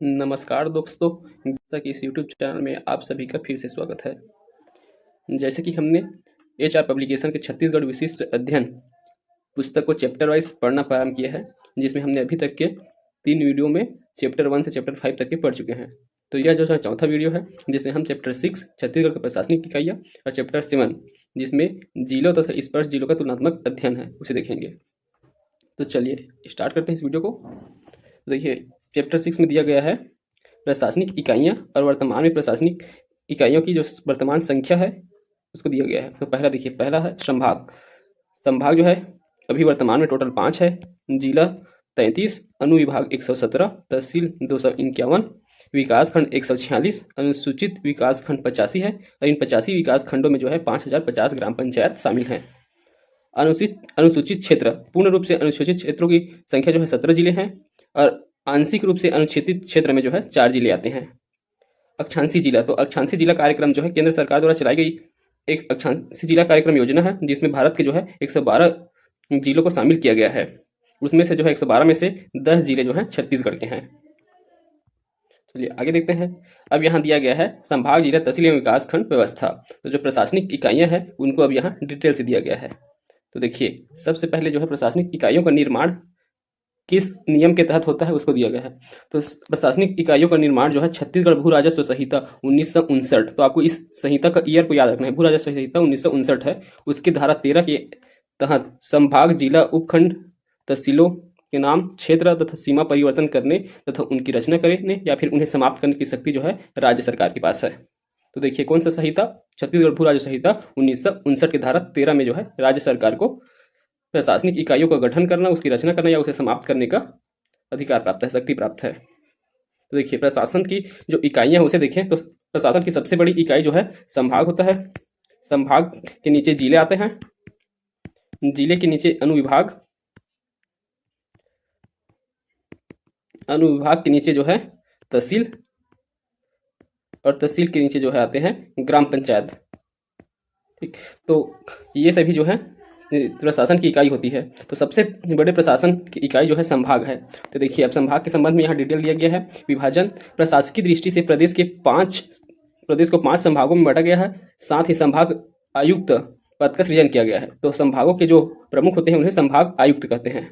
नमस्कार दोस्तों, जैसा कि इस यूट्यूब चैनल में आप सभी का फिर से स्वागत है। जैसे कि हमने एचआर पब्लिकेशन के छत्तीसगढ़ विशिष्ट अध्ययन पुस्तक को चैप्टर वाइज पढ़ना प्रारंभ किया है, जिसमें हमने अभी तक के 3 वीडियो में चैप्टर 1 से चैप्टर 5 तक के पढ़ चुके हैं। तो यह जो है चौथा वीडियो है, जिसमें हम चैप्टर 6 छत्तीसगढ़ की प्रशासनिक इकाइयाँ और चैप्टर 7 जिसमें जिलों तथा स्पर्श जिलों का तुलनात्मक अध्ययन है, उसे देखेंगे। तो चलिए स्टार्ट करते हैं इस वीडियो को। तो देखिए, चैप्टर 6 में दिया गया है प्रशासनिक इकाइयाँ और वर्तमान में प्रशासनिक इकाइयों की जो वर्तमान संख्या है उसको दिया गया है। तो पहला देखिए, पहला है संभाग। संभाग जो है अभी वर्तमान में टोटल 5 है। जिला 33, अनुविभाग 117, तहसील 251, विकास खंड 146, अनुसूचित विकास खंड 85 है। और इन 85 विकास खंडों में जो है 5050 ग्राम पंचायत शामिल हैं। अनुसूचित क्षेत्र, पूर्ण रूप से अनुसूचित क्षेत्रों की संख्या जो है 17 जिले हैं और आंशिक रूप से अनुसूचित क्षेत्र में जो है 4 जिले आते हैं। अक्षांशी जिला, तो अक्षांशी जिला कार्यक्रम जो है केंद्र सरकार द्वारा चलाई गई एक अक्षांशी जिला कार्यक्रम योजना है, जिसमें भारत के जो है 112 जिलों को शामिल किया गया है। उसमें से जो है 112 में से 10 जिले जो हैं छत्तीसगढ़ के हैं। चलिए आगे देखते हैं। अब यहाँ दिया गया है संभाग, जिला, तहसील एवं विकास खंड व्यवस्था। तो जो प्रशासनिक इकाइयाँ हैं उनको अब यहाँ डिटेल से दिया गया है। तो देखिए, सबसे पहले जो है प्रशासनिक इकाइयों का निर्माण किस नियम के तहत होता है उसको दिया गया है। तो प्रशासनिक इकाइयों का निर्माण जो है छत्तीसगढ़ भू राजस्व संहिता 1959, तो आपको इस संहिता का ईयर को याद रखना है। भू राजस्व संहिता 1959 है। उसकी धारा 13 के तहत संभाग, जिला, उपखंड, तहसीलों के नाम, क्षेत्र तथा सीमा परिवर्तन करने तथा उनकी रचना करने या फिर उन्हें समाप्त करने की शक्ति जो है राज्य सरकार के पास है। तो देखिए, कौन सा संहिता? छत्तीसगढ़ भू राजस्व संहिता 1959 की धारा 13 में जो है राज्य सरकार को प्रशासनिक इकाइयों का गठन करना, उसकी रचना करना या उसे समाप्त करने का अधिकार प्राप्त है, शक्ति प्राप्त है। तो देखिए, प्रशासन की जो इकाइयां हैं उसे देखें तो प्रशासन की सबसे बड़ी इकाई जो है संभाग होता है। संभाग के नीचे जिले आते हैं, जिले के नीचे अनुविभाग, अनुविभाग के नीचे जो है तहसील, और तहसील के नीचे जो है आते हैं ग्राम पंचायत। ठीक, तो ये सभी जो है प्रशासन की इकाई होती है। तो सबसे बड़े प्रशासन की इकाई जो है संभाग है। तो देखिए, अब संभाग के संबंध में यहाँ डिटेल दिया गया है। विभाजन, प्रशासकीय दृष्टि से प्रदेश को 5 संभागों में बांटा गया है। साथ ही संभाग आयुक्त पद का सृजन किया गया है। तो संभागों के जो प्रमुख होते हैं उन्हें संभाग आयुक्त कहते हैं।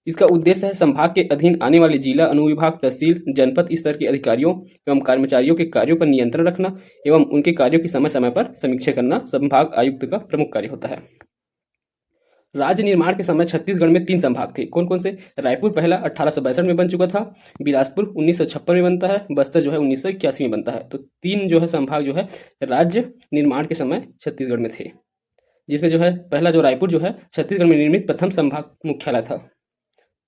इसका उद्देश्य है संभाग के अधीन आने वाले जिला, अनुविभाग, तहसील, जनपद स्तर के अधिकारियों एवं कर्मचारियों के कार्यों पर नियंत्रण रखना एवं उनके कार्यों की समय समय पर समीक्षा करना संभाग आयुक्त का प्रमुख कार्य होता है। राज्य निर्माण के समय छत्तीसगढ़ में 3 संभाग थे। कौन कौन से? रायपुर पहला 1862 में बन चुका था, बिलासपुर 1956 में बनता है, बस्तर जो है 1981 में बनता है। तो 3 जो है संभाग जो है राज्य निर्माण के समय छत्तीसगढ़ में थे, जिसमें जो है पहला जो रायपुर जो है छत्तीसगढ़ में निर्मित प्रथम संभाग मुख्यालय था।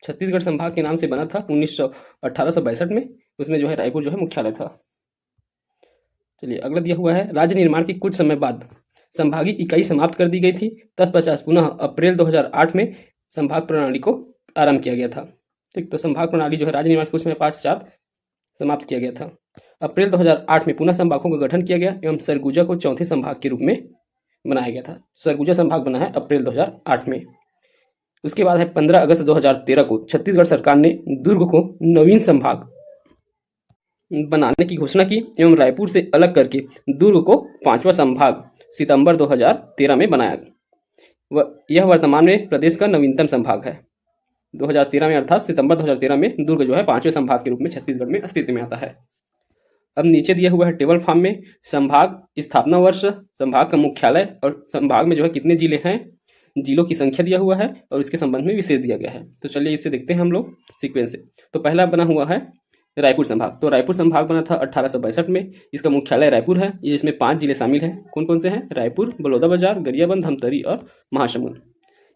छत्तीसगढ़ संभाग के नाम से बना था 1862 में। उसमें जो है रायपुर जो है मुख्यालय था। चलिए अगला दिया हुआ है, राज्य निर्माण के कुछ समय बाद संभागीय इकाई समाप्त कर दी गई थी। तत्पश्चात पुनः अप्रैल 2008 में संभाग प्रणाली को आरंभ किया गया था। ठीक, तो संभाग प्रणाली जो है राज्य निर्माण के कुछ समय पश्चात समाप्त किया गया था। अप्रैल 2008 में पुनः संभागों का गठन किया गया एवं सरगुजा को चौथे संभाग के रूप में बनाया गया था। सरगुजा संभाग बना है अप्रैल 2008 में। उसके बाद है 15 अगस्त 2013 को छत्तीसगढ़ सरकार ने दुर्ग को नवीन संभाग बनाने की घोषणा की एवं रायपुर से अलग करके दुर्ग को 5वां संभाग सितंबर 2013 में बनाया। यह वर्तमान में प्रदेश का नवीनतम संभाग है। 2013 में अर्थात सितंबर 2013 में दुर्ग जो है 5वें संभाग के रूप में छत्तीसगढ़ में अस्तित्व में आता है। अब नीचे दिया हुआ है टेबल फॉर्म में संभाग स्थापना वर्ष, संभाग का मुख्यालय और संभाग में जो है कितने जिले हैं, जिलों की संख्या दिया हुआ है और इसके संबंध में विशेष दिया गया है। तो चलिए इसे देखते हैं हम लोग सीक्वेंस से। तो पहला बना हुआ है रायपुर संभाग। तो रायपुर संभाग बना था 1862 में। इसका मुख्यालय रायपुर है। इसमें 5 जिले शामिल हैं। कौन कौन से हैं? रायपुर, बलौदाबाजार, गरियाबंद, धमतरी और महासमुंद।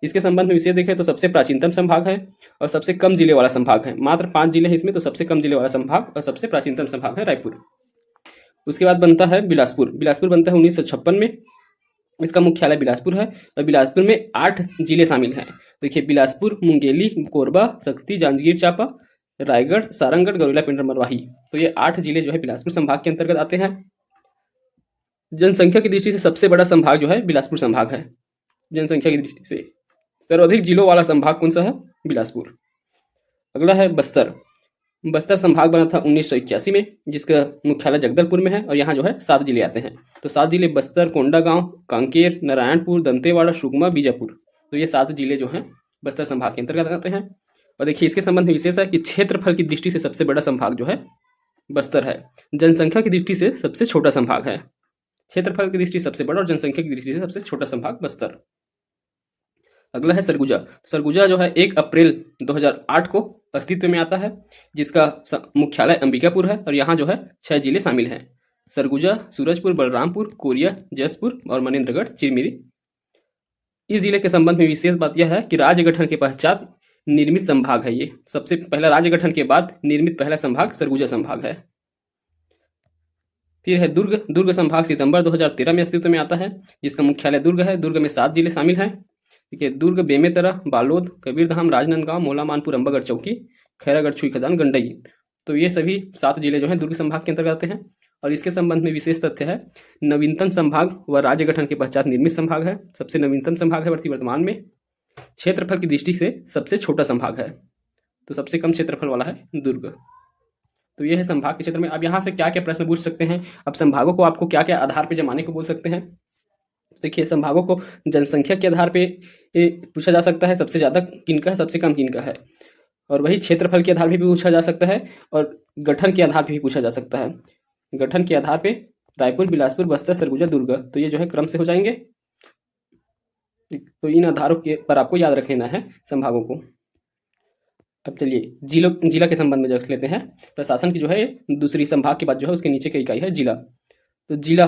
इसके संबंध में विशेष देखें तो सबसे प्राचीनतम संभाग है और सबसे कम जिले वाला संभाग है। मात्र 5 जिले हैं इसमें, तो सबसे कम जिले वाला संभाग और सबसे प्राचीनतम संभाग है रायपुर। उसके बाद बनता है बिलासपुर। बिलासपुर बनता है 1956 में। इसका मुख्यालय बिलासपुर है और बिलासपुर में 8 जिले शामिल हैं। देखिए, बिलासपुर, मुंगेली, कोरबा, शक्ति, जांजगीर चांपा, रायगढ़, सारंगढ़, गौरेला, पिंडर, मरवाही। तो ये 8 जिले जो है बिलासपुर संभाग के अंतर्गत आते हैं। जनसंख्या की दृष्टि से सबसे बड़ा संभाग जो है बिलासपुर संभाग है। जनसंख्या की दृष्टि से सर्वाधिक जिलों वाला संभाग कौन सा है? बिलासपुर। अगला है बस्तर। बस्तर संभाग बना था 1981 में, जिसका मुख्यालय जगदलपुर में है, और यहाँ जो है 7 जिले आते हैं। तो 7 जिले बस्तर, कोंडागांव, कांकेर, नारायणपुर, दंतेवाड़ा, सुकमा, बीजापुर। तो ये 7 जिले जो हैं बस्तर संभाग के अंतर्गत आते हैं। और देखिए इसके संबंध में विशेष है कि क्षेत्रफल की दृष्टि से सबसे बड़ा संभाग जो है बस्तर है, जनसंख्या की दृष्टि से सबसे छोटा संभाग है। क्षेत्रफल की दृष्टि से सबसे बड़ा और जनसंख्या की दृष्टि से सबसे छोटा संभाग बस्तर। अगला है सरगुजा। सरगुजा जो है 1 अप्रैल 2008 को अस्तित्व में आता है, जिसका मुख्यालय अंबिकापुर है, और यहाँ जो है 6 जिले शामिल हैं: सरगुजा, सूरजपुर, बलरामपुर, कोरिया, जसपुर और मनेन्द्रगढ़ चिरमिरी। इस जिले के संबंध में विशेष बात यह है कि राज्य गठन के पश्चात निर्मित संभाग है। ये सबसे पहला राज्य गठन के बाद निर्मित पहला संभाग सरगुजा संभाग है। फिर है दुर्ग। दुर्ग संभाग सितंबर 2013 में अस्तित्व में आता है, जिसका मुख्यालय दुर्ग है। दुर्ग में 7 जिले शामिल हैं। ठीक है, दुर्ग, बेमेतरा, बालोद, कबीरधाम, राजनांदगांव, मोला मानपुर, अंबागढ़ चौकी, खैरागढ़, छुई खदान, गंडई। तो ये सभी 7 जिले जो हैं दुर्ग संभाग के अंतर्गत आते हैं। और इसके संबंध में विशेष तथ्य है, नवीनतम संभाग व राज्य गठन के पश्चात निर्मित संभाग है। सबसे नवीनतम संभाग है वर्तमान में। क्षेत्रफल की दृष्टि से सबसे छोटा संभाग है, तो सबसे कम क्षेत्रफल वाला है दुर्ग। तो ये है संभाग के क्षेत्र में। अब यहाँ से क्या क्या प्रश्न पूछ सकते हैं, अब संभागों को आपको क्या क्या आधार पर जमाने को बोल सकते हैं। देखिए संभागों को जनसंख्या के आधार पे पूछा जा सकता है, सबसे ज़्यादा किनका है, सबसे कम किनका है। और वही क्षेत्रफल के आधार पर भी पूछा जा सकता है, और गठन के आधार पर भी पूछा जा सकता है। गठन के आधार पे रायपुर, बिलासपुर, बस्तर, सरगुजा, दुर्ग, तो ये जो है क्रम से हो जाएंगे। तो इन आधारों के पर आपको याद रख लेना है संभागों को। अब चलिए जिला के संबंध में रख लेते हैं। प्रशासन की जो है दूसरी संभाग के बाद जो है उसके नीचे की इकाई है जिला। तो जिला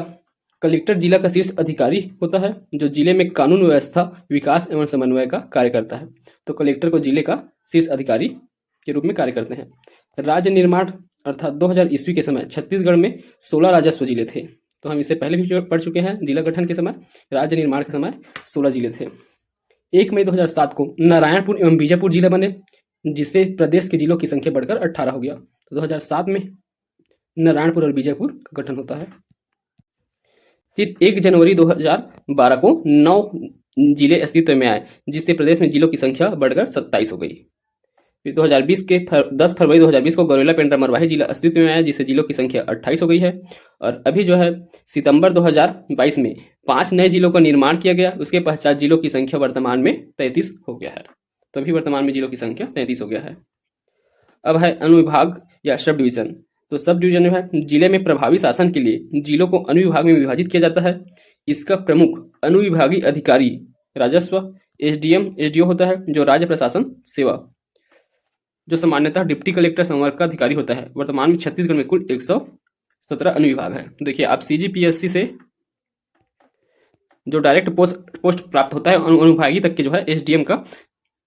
कलेक्टर जिला का शीर्ष अधिकारी होता है, जो जिले में कानून व्यवस्था, विकास एवं समन्वय का कार्य करता है। तो कलेक्टर को जिले का शीर्ष अधिकारी के रूप में कार्य करते हैं। राज्य निर्माण अर्थात 2000 ईस्वी के समय छत्तीसगढ़ में 16 राजस्व जिले थे। तो हम इससे पहले भी पढ़ चुके हैं, जिला गठन के समय, राज्य निर्माण के समय 16 जिले थे। 1 मई 2007 को नारायणपुर एवं बीजापुर जिला बने, जिससे प्रदेश के जिलों की संख्या बढ़कर 18 हो गया। तो 2007 में नारायणपुर और बीजापुर का गठन होता है। फिर 1 जनवरी 2012 को 9 जिले अस्तित्व में आए, जिससे प्रदेश में जिलों की संख्या बढ़कर 27 हो गई। फिर 2020 के 10 फरवरी 2020 को गौरेला पेंड्रा मरवाही जिला अस्तित्व में आया, जिससे जिलों की संख्या 28 हो गई है। और अभी जो है सितंबर 2022 में 5 नए जिलों का निर्माण किया गया। उसके पश्चात जिलों की संख्या वर्तमान में 33 हो गया है। तो अभी वर्तमान में जिलों की संख्या 33 हो गया है। अब है अनुविभाग या सब डिवीजन। तो सब डिवीजन जो है जिले में प्रभावी शासन के लिए जिलों को अनुविभाग में विभाजित किया जाता है। इसका प्रमुख अनुविभागीय अधिकारी राजस्व एसडीएम एसडीओ होता है, जो राज्य प्रशासन सेवा, जो सामान्यतः डिप्टी कलेक्टर संवर्ग का अधिकारी होता है। वर्तमान में छत्तीसगढ़ में कुल 117 अनुविभाग है। देखिए आप सीजीपीएससी से जो डायरेक्ट पोस्ट प्राप्त होता है अनुविभागीय तक के जो है एसडीएम का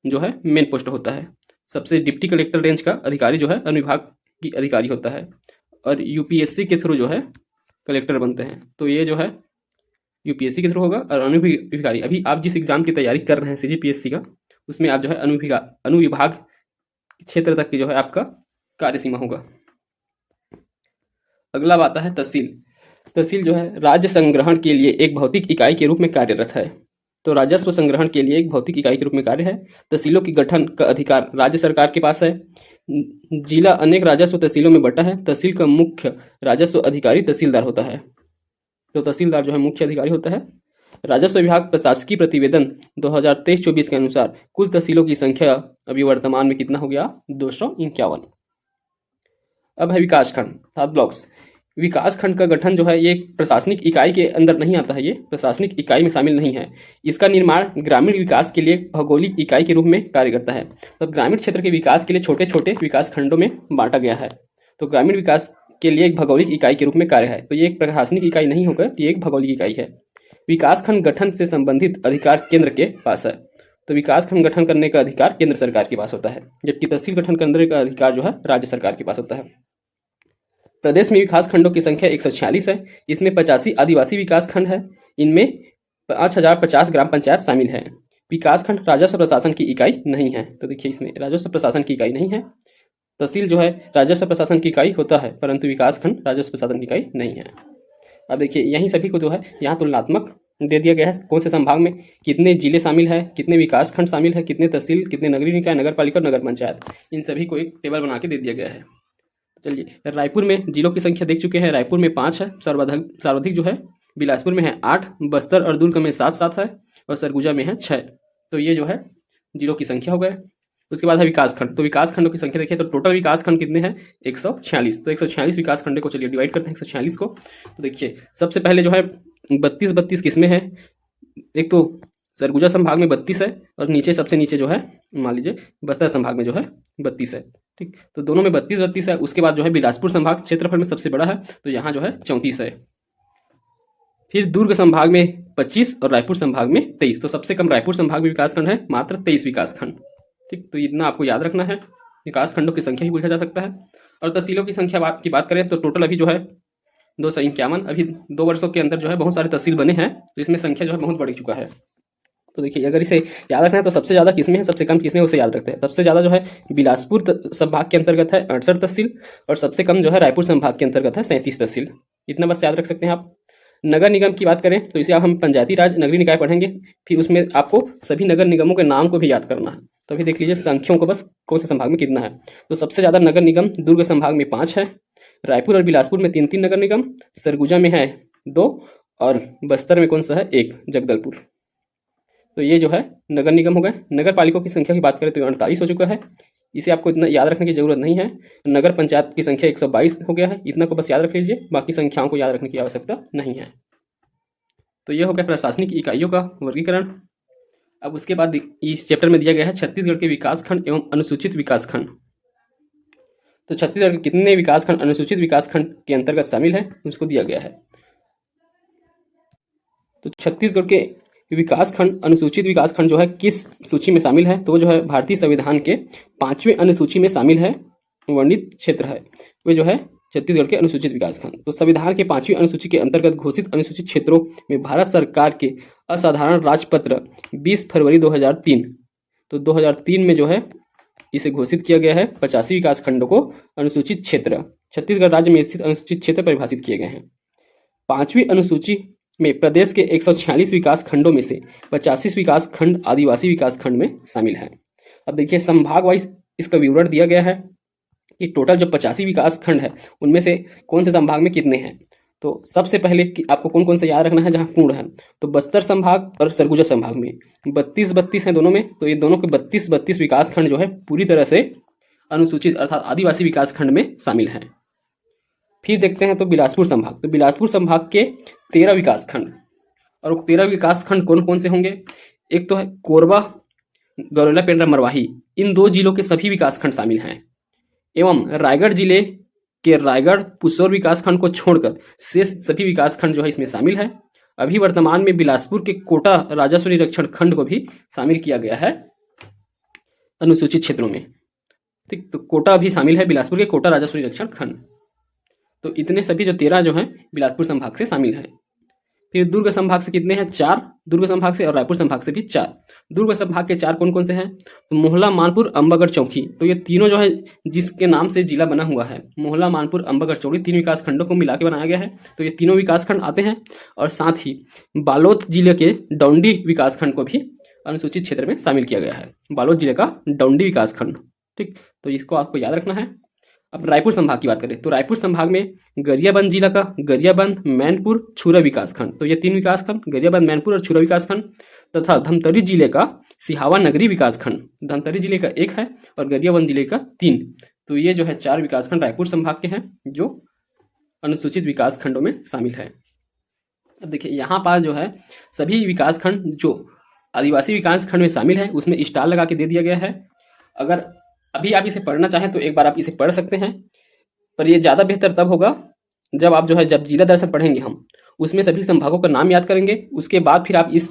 जो है मेन पोस्ट होता है। सबसे डिप्टी कलेक्टर रेंज का अधिकारी जो है अनुविभाग की अधिकारी होता है, और यूपीएससी के थ्रू जो है कलेक्टर बनते हैं। तो ये जो है यूपीएससी के थ्रू होगा। और अनुविभागी, अभी आप जिस एग्जाम की तैयारी कर रहे हैं सीजीपीएससी का, उसमें आप जो है अनुविभाग क्षेत्र तक की जो है आपका कार्य सीमा होगा। अगला आता है तहसील। तहसील जो है राज्य संग्रहण के लिए एक भौतिक इकाई के रूप में कार्यरत है। तो राजस्व संग्रहण के लिए एक भौतिक इकाई के रूप में कार्य है। तहसीलों की गठन का अधिकार राज्य सरकार के पास है। जिला अनेक राजस्व तहसीलों में बटा है। तहसील का मुख्य राजस्व अधिकारी तहसीलदार होता है। तो तहसीलदार जो है मुख्य अधिकारी होता है। राजस्व विभाग प्रशासकीय प्रतिवेदन 2023-24 के अनुसार कुल तहसीलों की संख्या अभी वर्तमान में कितना हो गया, 251। अब है विकासखंड अर्थात ब्लॉक्स। विकासखंड का गठन जो है ये प्रशासनिक इकाई के अंदर नहीं आता है, ये प्रशासनिक इकाई में शामिल नहीं है। इसका निर्माण ग्रामीण विकास के लिए भौगोलिक इकाई के रूप में कार्य करता है। तो ग्रामीण क्षेत्र के विकास के लिए छोटे छोटे विकास खंडों में बांटा गया है। तो ग्रामीण विकास के लिए एक भौगोलिक इकाई के रूप में कार्य है। तो ये एक प्रशासनिक इकाई नहीं होकर ये एक भौगोलिक इकाई है। विकासखंड गठन से संबंधित अधिकार केंद्र के पास है। तो विकासखंड गठन करने का अधिकार केंद्र सरकार के पास होता है, जबकि तहसील गठन करने का अधिकार जो है राज्य सरकार के पास होता है। प्रदेश में विकास खंडों की संख्या 146 है। इसमें 85 आदिवासी विकास खंड है। इनमें 5050 ग्राम पंचायत शामिल है। विकास खंड राजस्व प्रशासन की इकाई नहीं है। तो देखिए इसमें राजस्व प्रशासन की इकाई नहीं है। तहसील जो है राजस्व प्रशासन की इकाई होता है, परंतु विकास खंड राजस्व प्रशासन की इकाई नहीं है। अब देखिए यहीं सभी को जो है यहाँ तुलनात्मक दे दिया गया है, कौन से संभाग में कितने जिले शामिल है, कितने विकास खंड शामिल है, कितने तहसील, कितने नगरीय निकाय, नगर पालिका और नगर पंचायत, इन सभी को एक टेबल बना के दे दिया गया है। चलिए, रायपुर में जिलों की संख्या देख चुके हैं। रायपुर में 5 है, सर्वाधिक जो है बिलासपुर में है 8, बस्तर और दुर्ग में 7 है और सरगुजा में है 6। तो ये जो है जिलों की संख्या हो गए। उसके बाद है विकासखंड। तो विकासखंडों की संख्या देखिए तो टोटल विकासखंड कितने हैं? 146। तो 146 विकासखंड को चलिए डिवाइड करते हैं 146 को। तो देखिए सबसे पहले जो है 32 किसमें है? एक तो सरगुजा संभाग में 32 है और नीचे सबसे नीचे जो है मान लीजिए बस्तर संभाग में जो है 32 है। ठीक, तो दोनों में 32 है। उसके बाद जो है बिलासपुर संभाग क्षेत्रफल में सबसे बड़ा है, तो यहाँ जो है 34 है। फिर दुर्ग संभाग में 25 और रायपुर संभाग में 23। तो सबसे कम रायपुर संभाग में विकासखंड है, मात्र 23 विकासखंड। ठीक, तो इतना आपको याद रखना है। विकासखंडों की संख्या ही पूछा जा सकता है। और तहसीलों की संख्या की बात करें तो टोटल अभी जो है 251। अभी 2 वर्षों के अंदर जो है बहुत सारे तहसील बने हैं, तो इसमें संख्या जो है बहुत बढ़ चुका है। तो देखिए अगर इसे याद रखना है तो सबसे ज़्यादा किसमें है, सबसे कम किसमें, उसे याद रखते हैं। सबसे ज़्यादा जो है बिलासपुर संभाग के अंतर्गत है 68 तहसील और सबसे कम जो है रायपुर संभाग के अंतर्गत है 37 तहसील। इतना बस याद रख सकते हैं आप। नगर निगम की बात करें तो इसे आप हम पंचायती राज नगरीय निकाय पढ़ेंगे, फिर उसमें आपको सभी नगर निगमों के नाम को भी याद करना है। तो अभी देख लीजिए संख्याओं को बस कौन से संभाग में कितना है। तो सबसे ज़्यादा नगर निगम दुर्ग संभाग में 5 है, रायपुर और बिलासपुर में 3 नगर निगम, सरगुजा में है 2 और बस्तर में कौन सा है 1, जगदलपुर। तो ये जो है नगर निगम हो गए। नगर पालिकाओं की संख्या की बात करें तो 48 हो चुका है, इसे आपको इतना याद रखने की जरूरत नहीं है। नगर पंचायत की संख्या 122 हो गया है, इतना को बस याद रख लीजिए, बाकी संख्याओं को याद रखने की आवश्यकता नहीं है। तो ये हो गया प्रशासनिक इकाइयों का वर्गीकरण। अब उसके बाद इस चैप्टर में दिया गया है छत्तीसगढ़ के विकासखंड एवं अनुसूचित विकासखंड। तो छत्तीसगढ़ के कितने विकासखंड अनुसूचित विकासखंड के अंतर्गत शामिल है उसको दिया गया है। तो छत्तीसगढ़ के विकासखंड अनुसूचित विकासखंड जो है किस सूची में शामिल है, तो वो जो है भारतीय संविधान के 5वें अनुसूची में शामिल है, वर्णित क्षेत्र है वो जो है छत्तीसगढ़ के अनुसूचित विकासखंड। तो संविधान के 5वीं अनुसूची के अंतर्गत घोषित अनुसूचित क्षेत्रों में भारत सरकार के असाधारण राजपत्र 20 फरवरी 2003, तो 2003 में जो है इसे घोषित किया गया है। 85 विकास खंडों को अनुसूचित क्षेत्र छत्तीसगढ़ राज्य में स्थित अनुसूचित क्षेत्र परिभाषित किए गए हैं। 5वीं अनुसूची में प्रदेश के 146 विकास खंडों में से 85 विकास खंड आदिवासी विकास खंड में शामिल है। अब देखिए संभाग वाइज इसका विवरण दिया गया है कि टोटल जो 85 विकास खंड है उनमें से कौन से संभाग में कितने हैं। तो सबसे पहले कि आपको कौन कौन से याद रखना है जहाँ पूर्ण है, तो बस्तर संभाग और सरगुजा संभाग में 32 हैं दोनों में, तो ये दोनों के 32 विकास खंड जो है पूरी तरह से अनुसूचित अर्थात आदिवासी विकास खंड में शामिल हैं। फिर देखते हैं तो बिलासपुर संभाग, तो बिलासपुर संभाग के 13 विकास खंड, और 13 विकास खंड कौन कौन से होंगे, एक तो है कोरबा, गौरेला, पेंड्रा, मरवाही, इन 2 जिलों के सभी विकास खंड शामिल हैं। एवं रायगढ़ जिले के रायगढ़ पुसौर विकासखंड को छोड़कर शेष सभी विकासखंड जो है इसमें शामिल है। अभी वर्तमान में बिलासपुर के कोटा राजस्व निरीक्षण खंड को भी शामिल किया गया है अनुसूचित क्षेत्रों में। ठीक, तो कोटा भी शामिल है, बिलासपुर के कोटा राजस्व निरीक्षण खंड। तो इतने सभी जो 13 जो हैं बिलासपुर संभाग से शामिल है। फिर दुर्ग संभाग से कितने हैं, 4 दुर्ग संभाग से, और रायपुर संभाग से भी 4। दुर्ग संभाग के 4 कौन कौन से हैं, तो मोहला, मानपुर, अंबागढ़, चौकी। तो ये तीनों जो है जिसके नाम से जिला बना हुआ है, मोहला, मानपुर, अंबागढ़, चौकी, 3 विकास खंडों को मिला के बनाया गया है। तो ये तीनों विकास खंड आते हैं। और साथ ही बालोद जिले के डौंडी विकास खंड को भी अनुसूचित क्षेत्र में शामिल किया गया है, बालोद जिले का डौंडी विकास खंड। ठीक, तो इसको आपको याद रखना है। अब रायपुर संभाग की बात करें तो रायपुर संभाग में गरियाबंद जिला का गरियाबंद, मैनपुर, छुरा विकासखंड, तो ये 3 विकासखंड गरियाबंद, मैनपुर और छुरा विकासखंड, तथा धमतरी जिले का सिहावा नगरी विकासखंड, धमतरी जिले का 1 है और गरियाबंद जिले का 3। तो ये जो है 4 विकासखंड रायपुर संभाग के हैं जो अनुसूचित विकास खंडों में शामिल है। अब देखिए यहाँ पर जो है सभी विकासखंड जो आदिवासी विकास खंड में शामिल है उसमें स्टार लगा के दे दिया गया है। अगर अभी आप इसे पढ़ना चाहें तो एक बार आप इसे पढ़ सकते हैं, पर ये ज़्यादा बेहतर तब होगा जब आप जो है जब जिला दर्शन पढ़ेंगे हम उसमें सभी संभागों का नाम याद करेंगे, उसके बाद फिर आप इस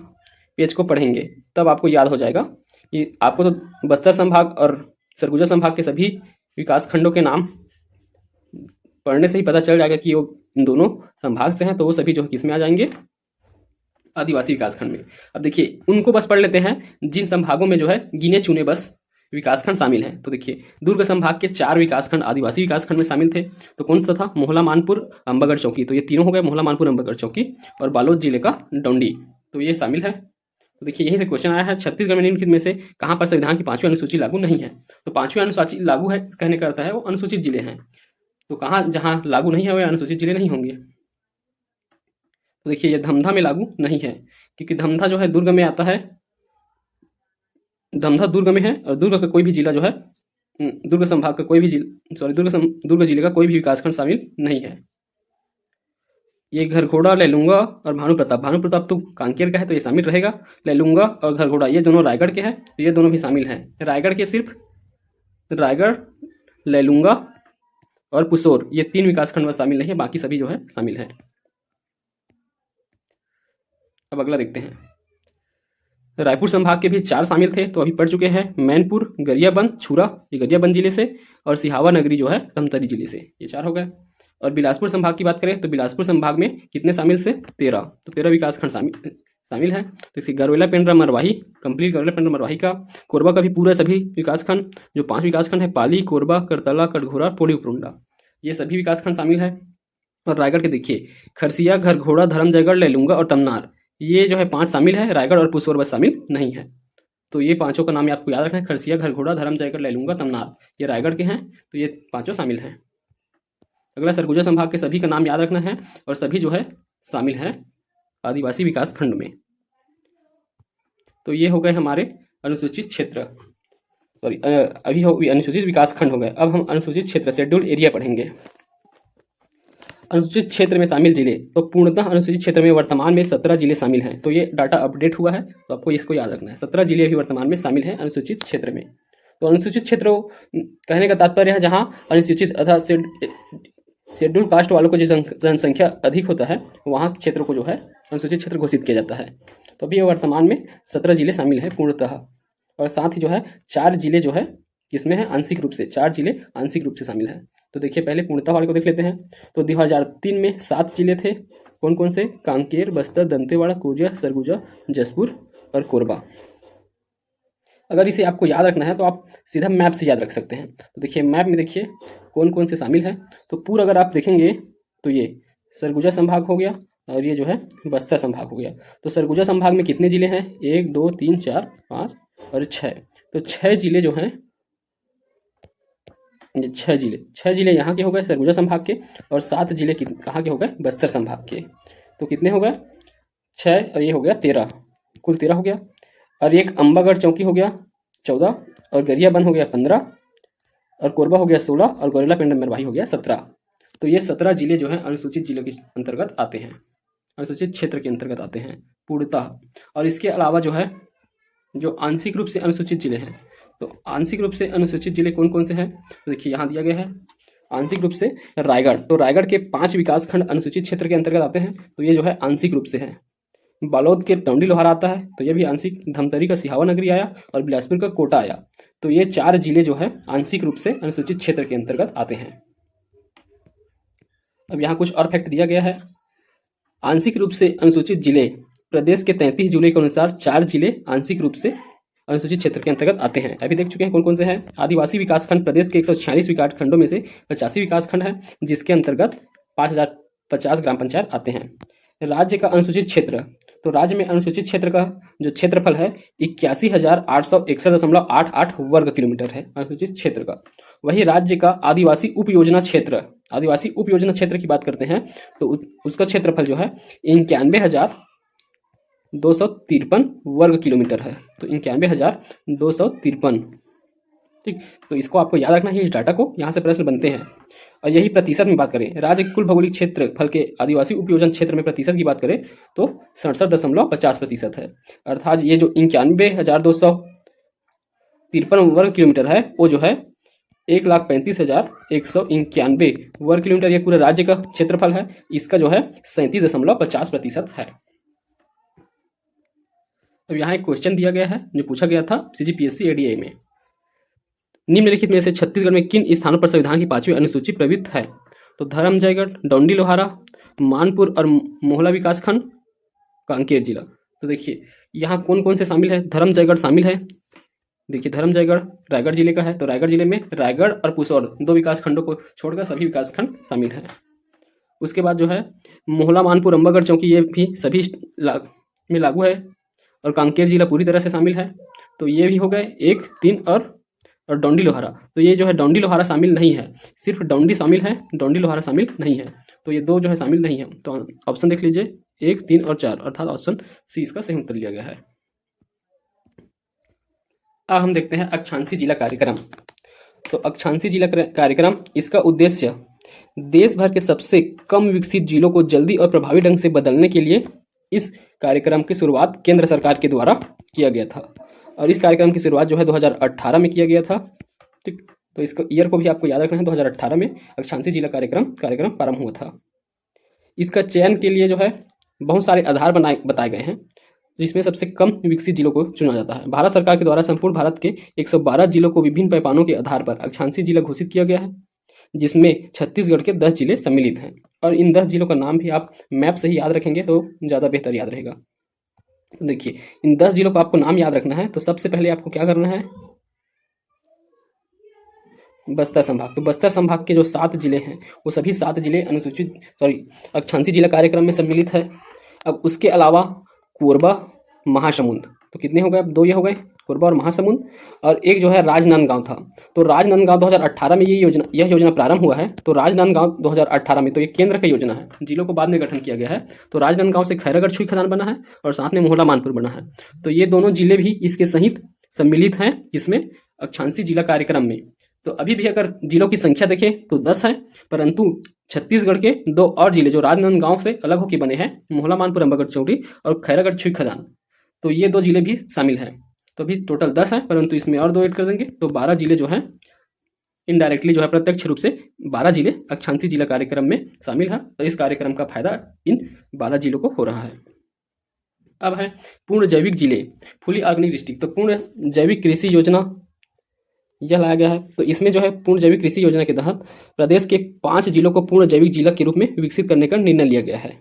पेज को पढ़ेंगे, तब आपको याद हो जाएगा कि आपको तो बस्तर संभाग और सरगुजा संभाग के सभी विकास खंडों के नाम पढ़ने से ही पता चल जाएगा कि वो इन दोनों संभाग से हैं, तो वो सभी जो है किस में आ जाएंगे, आदिवासी विकास खंड में। अब देखिए उनको बस पढ़ लेते हैं जिन संभागों में जो है गिने चुने बस विकासखंड शामिल हैं। तो देखिए दुर्ग संभाग के 4 विकासखंड आदिवासी विकासखंड में शामिल थे, तो कौन सा था, मोहला, मानपुर, अंबागढ़, चौकी। तो ये तीनों हो गए, मोहला, मानपुर, अंबागढ़, चौकी, और बालोद जिले का डौंडी, तो ये शामिल है। तो देखिए यहीं से क्वेश्चन आया है छत्तीसगढ़ में निम्नलिखित में से कहाँ पर संविधान की 5वीं अनुसूची लागू नहीं है। तो 5वीं अनुसूची लागू है कहने का अर्थ है वो अनुसूचित जिले हैं। तो कहाँ जहाँ लागू नहीं है वह अनुसूचित जिले नहीं होंगे। तो देखिए ये धमधा में लागू नहीं है, क्योंकि धमधा जो है दुर्ग में आता है, धमधा दुर्ग में है, और दुर्ग का कोई भी जिला जो है, दुर्ग संभाग का कोई भी जिला, सॉरी दुर्ग जिले का कोई भी विकासखंड शामिल नहीं है। ये घरघोड़ा, लैलूंगा और भानु प्रताप, भानु प्रताप तो कांकेर का है तो ये शामिल रहेगा। लैलूंगा और घरघोड़ा ये दोनों रायगढ़ के हैं तो ये दोनों भी शामिल हैं। रायगढ़ के सिर्फ रायगढ़, लैलूंगा और पुसोर ये 3 विकासखंड में शामिल नहीं है, बाकी सभी जो है शामिल हैं। अब अगला देखते हैं। रायपुर संभाग के भी 4 शामिल थे तो अभी पढ़ चुके हैं। मैनपुर, गरियाबंद, छुरा ये गरियाबंद जिले से, और सिहावा नगरी जो है धमतरी जिले से, ये 4 हो गए। और बिलासपुर संभाग की बात करें तो बिलासपुर संभाग में कितने शामिल से 13, तो 13 विकासखंड शामिल है। तो इसकी गरवेला, पेंड्रा, मरवाही कंप्लीट, गरवेला, पेंड्रा, मरवाही का। कोरबा का भी पूरा सभी विकासखंड, जो 5 विकासखंड है, पाली, कोरबा, करतला, कटघोरा, पोड़ी उपरुंडा, ये सभी विकासखंड शामिल है। और रायगढ़ के देखिए खरसिया, घरघोड़ा, धर्मजयगढ़, लैलूंगा और तमनार ये जो है 5 शामिल है। रायगढ़ और पुसौर बस शामिल नहीं है। तो ये 5 का नाम आपको याद रखना है, खरसिया, घरघोड़ा, धर्मजयगढ़, लैलूंगा, तमनार ये रायगढ़ के हैं, तो ये 5 शामिल हैं। अगला सरगुजा संभाग के सभी का नाम याद रखना है, और सभी जो है शामिल हैं आदिवासी विकास खंड में। तो ये हो गए हमारे अनुसूचित क्षेत्र, सॉरी अभी हो अनुसूचित विकास खंड हो गए। अब हम अनुसूचित क्षेत्र, शेड्यूल एरिया पढ़ेंगे। अनुसूचित क्षेत्र में शामिल जिले, तो पूर्णतः अनुसूचित क्षेत्र में वर्तमान में 17 जिले शामिल हैं। तो ये डाटा अपडेट हुआ है तो आपको इसको याद रखना है। 17 जिले अभी वर्तमान में शामिल हैं अनुसूचित क्षेत्र में। तो अनुसूचित क्षेत्र कहने का तात्पर्य है जहाँ अनुसूचित अर्थात शेड्यूल कास्ट वालों को जो जनसंख्या अधिक होता है वहाँ क्षेत्र को जो है अनुसूचित क्षेत्र घोषित किया जाता है। तो अभी वर्तमान में 17 जिले शामिल हैं पूर्णतः, और साथ ही जो है 4 जिले जो है इसमें है आंशिक रूप से, 4 जिले आंशिक रूप से शामिल हैं। तो देखिए पहले पूर्णतः वाले को देख लेते हैं। तो 2003 में 7 जिले थे, कौन कौन से? कांकेर, बस्तर, दंतेवाड़ा, कोरिया, सरगुजा, जसपुर और कोरबा। अगर इसे आपको याद रखना है तो आप सीधा मैप से याद रख सकते हैं। तो देखिए मैप में देखिए कौन कौन से शामिल हैं। तो पूरा अगर आप देखेंगे तो ये सरगुजा संभाग हो गया और ये जो है बस्तर संभाग हो गया। तो सरगुजा संभाग में कितने जिले हैं? 1 2 3 4 5 और 6। तो 6 जिले जो हैं, ये 6 जिले यहाँ के हो गए सरगुजा संभाग के, और 7 जिले कहाँ के हो गए? बस्तर संभाग के। तो कितने हो गए? 6 और ये हो गया 13, कुल 13 हो गया। और एक अंबागढ़ चौकी हो गया 14, और गरियाबंद हो गया 15, और कोरबा हो गया 16, और गौरेला, पेंड्रा, मरवाही हो गया 17। तो ये 17 जिले जो हैं अनुसूचित जिलों के अंतर्गत आते हैं, अनुसूचित क्षेत्र के अंतर्गत आते हैं पूर्णतः। और इसके अलावा जो है जो आंशिक रूप से अनुसूचित जिले हैं, तो आंशिक रूप से अनुसूचित जिले कौन कौन से हैं? तो देखिए यहाँ दिया गया है आंशिक रूप से रायगढ़। तो रायगढ़ के 5 विकासखंड अनुसूचित क्षेत्र के अंतर्गत आते हैं, तो ये जो है आंशिक रूप से है। बालोद के टौंडी लोहारा आता है तो ये भी आंशिक, धमतरी का सिहावा नगरी आया, और बिलासपुर का कोटा आया। तो ये 4 जिले जो है आंशिक रूप से अनुसूचित क्षेत्र के अंतर्गत आते हैं। अब यहाँ कुछ और फैक्ट दिया गया है। आंशिक रूप से अनुसूचित जिले, प्रदेश के 33 जिले के अनुसार 4 जिले आंशिक रूप से अनुसूचित क्षेत्र के अंतर्गत आते हैं। अभी देख चुके हैं कौन कौन से हैं। आदिवासी विकासखंड प्रदेश के 146 विकासखंडों में से 85 विकासखंड है, जिसके अंतर्गत 5050 ग्राम पंचायत आते हैं। राज्य का अनुसूचित क्षेत्र, तो राज्य में अनुसूचित क्षेत्र का जो क्षेत्रफल है 81,861.88 वर्ग किलोमीटर है अनुसूचित क्षेत्र का। वही राज्य का आदिवासी उप योजना क्षेत्र, आदिवासी उप योजना क्षेत्र की बात करते हैं तो उसका क्षेत्रफल जो है 91,253 वर्ग किलोमीटर है। तो 91,253, ठीक। तो इसको आपको याद रखना है, इस डाटा को, यहाँ से प्रश्न बनते हैं। और यही प्रतिशत में बात करें, राज्य के कुल भौगोलिक क्षेत्रफल के आदिवासी उपयोजन क्षेत्र में प्रतिशत की बात करें तो 67.50% है। अर्थात ये जो 91,253 वर्ग किलोमीटर है वो जो है 1,35,191 वर्ग किलोमीटर, ये पूरे राज्य का क्षेत्रफल है। इसका जो है 37.50% है। अब यहाँ एक क्वेश्चन दिया गया है जो पूछा गया था CGPSC ADA में। निम्नलिखित में से छत्तीसगढ़ में किन स्थानों पर संविधान की 5वीं अनुसूची प्रवृत्त है? तो धर्मजयगढ़, डौंडी लोहारा, मानपुर और मोहला विकासखंड, कांकेर जिला। तो देखिए यहाँ कौन कौन से शामिल है? धर्मजयगढ़ शामिल है। देखिए धर्मजयगढ़ रायगढ़ जिले का है, तो रायगढ़ जिले में रायगढ़ और पुसौर 2 विकासखंडों को छोड़कर सभी विकासखंड शामिल हैं। उसके बाद जो है मोहला, मानपुर, अंबागढ़ चौकी ये भी सभी में लागू है, और कांकेर जिला पूरी तरह से शामिल है। तो ये भी हो गए 1, 3 और और डोंडी लोहारा, तो ये जो है डोंडी लोहारा शामिल नहीं है, सिर्फ डोंडी शामिल है, डोंडी लोहारा शामिल नहीं है। तो ये दो जो है शामिल नहीं है। तो ऑप्शन देख लीजिए 1, 3 और 4, अर्थात ऑप्शन सी इसका सही उत्तर लिया गया है। अब हम देखते हैं अक्षांशी जिला कार्यक्रम। तो अक्षांशी जिला कार्यक्रम, इसका उद्देश्य देश भर के सबसे कम विकसित जिलों को जल्दी और प्रभावी ढंग से बदलने के लिए इस कार्यक्रम की शुरुआत केंद्र सरकार के द्वारा किया गया था। और इस कार्यक्रम की शुरुआत जो है 2018 में किया गया था। ठीक, तो इसको ईयर को भी आपको याद रखना है, 2018 में अक्षांशी जिला कार्यक्रम प्रारंभ हुआ था। इसका चयन के लिए जो है बहुत सारे आधार बताए गए हैं, जिसमें सबसे कम विकसित जिलों को चुना जाता है। भारत सरकार के द्वारा संपूर्ण भारत के 112 जिलों को विभिन्न पैमानों के आधार पर अक्षांशी जिला घोषित किया गया है, जिसमें छत्तीसगढ़ के 10 जिले सम्मिलित हैं। और इन 10 जिलों का नाम भी आप मैप से ही याद रखेंगे तो ज़्यादा बेहतर याद रहेगा। तो देखिए, इन 10 जिलों का आपको नाम याद रखना है। तो सबसे पहले आपको क्या करना है, बस्तर संभाग। तो बस्तर संभाग के जो 7 जिले हैं, वो सभी 7 जिले अक्षांशी जिला कार्यक्रम में सम्मिलित है। अब उसके अलावा कोरबा, महासमुंद, तो कितने हो गए, अब 2 ये हो गए, कोरबा और महासमुंद। और एक जो है राजनांदगांव था। तो राजनांदगांव 2018 में यह योजना प्रारंभ हुआ है। तो राजनांदगांव 2018 में, तो ये केंद्र का योजना है, जिलों को बाद में गठन किया गया है। तो राजनांदगांव से खैरागढ़ छुई खदान बना है और साथ में मोहला मानपुर बना है। तो ये दोनों जिले भी इसके सहित सम्मिलित हैं, जिसमें अक्षांशी जिला कार्यक्रम में। तो अभी भी अगर जिलों की संख्या देखें तो 10 है, परंतु छत्तीसगढ़ के 2 और जिले जो राजनांदगांव से अलग होकर बने हैं, मोहला मानपुर, अंबागढ़ चौड़ी और खैरागढ़ छुई खदान, तो ये 2 जिले भी शामिल हैं। तो अभी टोटल 10 है, परंतु इसमें और 2 ऐड कर देंगे तो 12 जिले जो हैं, इनडायरेक्टली जो है प्रत्यक्ष रूप से 12 जिले अक्षांशी जिला कार्यक्रम में शामिल है। तो इस कार्यक्रम का फायदा इन 12 जिलों को हो रहा है। अब है पूर्ण जैविक जिले, फुली ऑर्गेनिक डिस्ट्रिक्ट। तो पूर्ण जैविक कृषि योजना यह लाया गया है। तो इसमें जो है पूर्ण जैविक कृषि योजना के तहत प्रदेश के 5 जिलों को पूर्ण जैविक जिला के रूप में विकसित करने का निर्णय लिया गया है,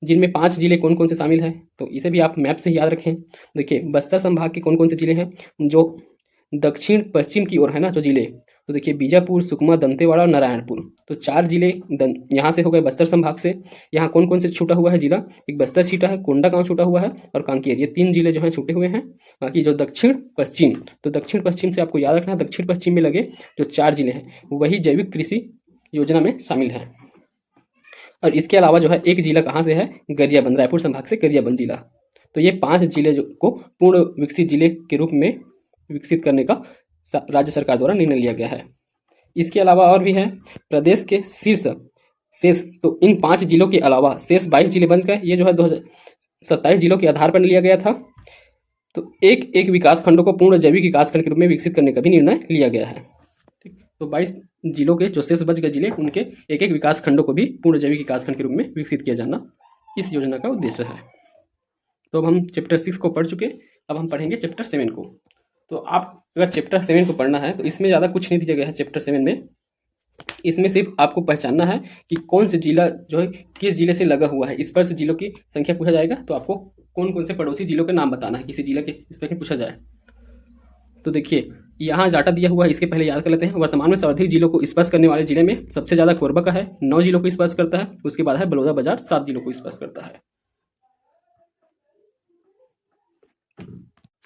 जिनमें 5 जिले कौन कौन से शामिल हैं, तो इसे भी आप मैप से याद रखें। देखिए, बस्तर संभाग के कौन कौन से जिले हैं, जो दक्षिण पश्चिम की ओर है ना जो जिले, तो देखिए बीजापुर, सुकमा, दंतेवाड़ा और नारायणपुर। तो 4 जिले यहाँ से हो गए बस्तर संभाग से। यहाँ कौन कौन से छूटा हुआ है जिला, एक बस्तर छूटा है, कोंडागांव छूटा हुआ है और कांकेर, ये 3 जिले जो हैं छूटे हुए हैं। बाकी जो दक्षिण पश्चिम, तो दक्षिण पश्चिम से आपको याद रखना है, दक्षिण पश्चिम में लगे जो 4 जिले हैं वही जैविक कृषि योजना में शामिल हैं। और इसके अलावा जो है एक जिला कहाँ से है, गरियाबंद, रायपुर संभाग से गरियाबंद जिला। तो ये 5 जिले को पूर्ण विकसित जिले के रूप में विकसित करने का राज्य सरकार द्वारा निर्णय लिया गया है। इसके अलावा और भी है प्रदेश के शीर्ष शेष, तो इन 5 जिलों के अलावा शेष 22 जिले बन गए। ये जो है 2027 जिलों के आधार पर लिया गया था। तो एक एक विकास खंडों को पूर्ण जैविक विकास खंड के रूप में विकसित करने का भी निर्णय लिया गया है। ठीक, तो 22 जिलों के जो शेष बच गए जिले, उनके एक एक विकास खंडों को भी पूर्ण जैविक विकास खंड के रूप में विकसित किया जाना इस योजना का उद्देश्य है। तो अब हम चैप्टर 6 को पढ़ चुके, अब हम पढ़ेंगे चैप्टर 7 को। तो आप अगर चैप्टर 7 को पढ़ना है तो इसमें ज़्यादा कुछ नहीं दिया गया है चैप्टर 7 में। इसमें सिर्फ आपको पहचानना है कि कौन से जिला जो है किस जिले से लगा हुआ है। इस पर से जिलों की संख्या पूछा जाएगा, तो आपको कौन कौन से पड़ोसी जिलों के नाम बताना है किसी जिले के, इस पर पूछा जाए। तो देखिए, यहाँ डाटा दिया हुआ है, इसके पहले याद कर लेते हैं। वर्तमान में सर्वाधिक जिलों को स्पर्श करने वाले जिले में सबसे ज़्यादा कोरबा का है, 9 जिलों को स्पर्श करता है। उसके बाद है बलौदाबाजार, 7 जिलों को स्पर्श करता है।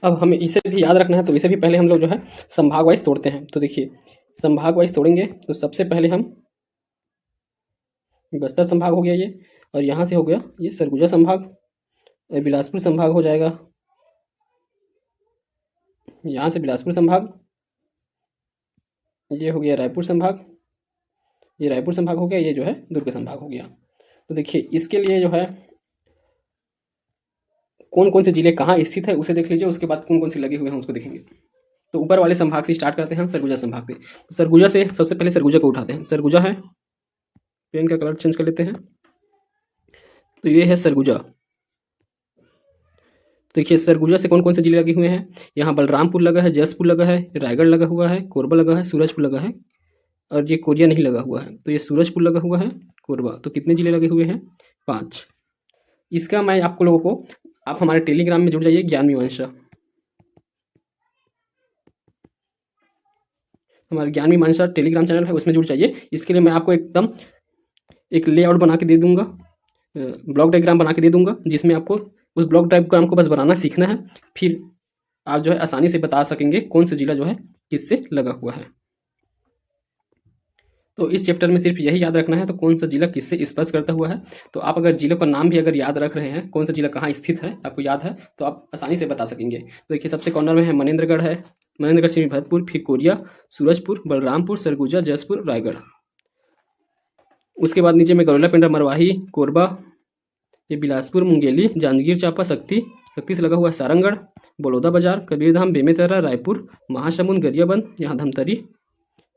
अब हमें इसे भी याद रखना है, तो इसे भी पहले हम लोग जो है संभाग वाइज तोड़ते हैं। तो देखिए, संभाग वाइज तोड़ेंगे तो सबसे पहले हम बस्तर संभाग हो गया ये, और यहाँ से हो गया ये सरगुजा संभाग, और बिलासपुर संभाग हो जाएगा, यहाँ से बिलासपुर संभाग, ये हो गया रायपुर संभाग, ये रायपुर संभाग हो गया, ये जो है दुर्ग संभाग हो गया। तो देखिए, इसके लिए जो है कौन कौन से जिले कहाँ स्थित है उसे देख लीजिए, उसके बाद कौन कौन से लगे हुए हैं उसको देखेंगे। तो ऊपर वाले संभाग से स्टार्ट करते हैं हम, सरगुजा संभाग से। तो सरगुजा से सबसे पहले सरगुजा को उठाते हैं। सरगुजा है, पेन का कलर चेंज कर लेते हैं। तो ये है सरगुजा। देखिए, सरगुजा से कौन कौन से जिले लगे हुए हैं, यहाँ बलरामपुर लगा है, जसपुर लगा है, रायगढ़ लगा हुआ है, कोरबा लगा है, सूरजपुर लगा है, और ये कोरिया नहीं लगा हुआ है। तो ये सूरजपुर लगा हुआ है, कोरबा। तो कितने जिले लगे हुए हैं, 5। इसका मैं आपको लोगों को, आप हमारे टेलीग्राम में जुड़ जाइए, ज्ञान मीमांसा, हमारे ज्ञान मीमांसा टेलीग्राम चैनल है, उसमें जुड़ जाइए। इसके लिए मैं आपको एकदम एक लेआउट बना के दे दूंगा, ब्लॉक डायग्राम बना के दे दूंगा, जिसमें आपको उस ब्लॉक डायग्राम को बस बनाना सीखना है। फिर आप जो है आसानी से बता सकेंगे कौन सा जिला जो है किससे लगा हुआ है। तो इस चैप्टर में सिर्फ यही याद रखना है, तो कौन सा जिला किससे स्पर्श करता हुआ है। तो आप अगर जिलों का नाम भी अगर याद रख रहे हैं, कौन सा जिला कहाँ स्थित है आपको याद है, तो आप आसानी से बता सकेंगे। तो देखिए सबसे कॉर्नर में है मनेन्द्रगढ़ है, मनेन्द्रगढ़ श्री भरतपुर, फिर कोरिया, सूरजपुर, बलरामपुर, सरगुजा, जसपुर, रायगढ़। उसके बाद नीचे में गौरेला पिंडा, मरवाही, कोरबा, ये बिलासपुर, मुंगेली, जांजगीर चांपा, शक्ति से लगा हुआ है सारंगढ़, बलौदा बाजार, कबीरधाम, बेमेतरा, रायपुर, महासमुंद, गरियाबंद, यहाँ धमतरी,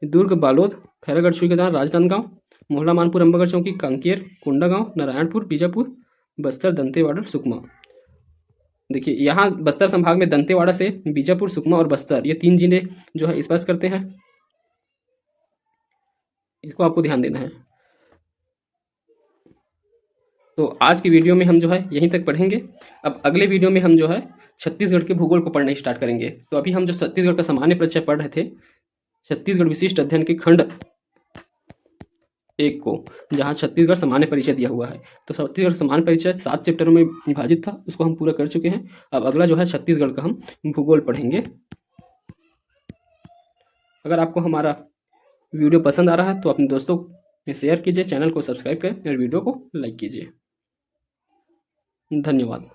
दुर्ग, बालोद, खैरागढ़, छुईगदान, राजनांदगांव, मोहला, मानपुर, अंबागढ़ चौकी, कांकेर, कोंडागांव, नारायणपुर, बीजापुर, बस्तर, दंतेवाड़ा, सुकमा। देखिए यहाँ बस्तर संभाग में दंतेवाड़ा से बीजापुर, सुकमा और बस्तर, ये 3 जिले जो है स्पर्श करते हैं। इसको आपको ध्यान देना है। तो आज की वीडियो में हम जो है यहीं तक पढ़ेंगे। अब अगले वीडियो में हम जो है छत्तीसगढ़ के भूगोल को पढ़ना स्टार्ट करेंगे। तो अभी हम जो छत्तीसगढ़ का सामान्य परिचय पढ़ रहे थे, छत्तीसगढ़ विशिष्ट अध्ययन के खंड 1 को, जहाँ छत्तीसगढ़ सामान्य परिचय दिया हुआ है। तो छत्तीसगढ़ सामान्य परिचय 7 चैप्टरों में विभाजित था, उसको हम पूरा कर चुके हैं। अब अगला जो है छत्तीसगढ़ का हम भूगोल पढ़ेंगे। अगर आपको हमारा वीडियो पसंद आ रहा है तो अपने दोस्तों में शेयर कीजिए, चैनल को सब्सक्राइब करें और वीडियो को लाइक कीजिए। धन्यवाद।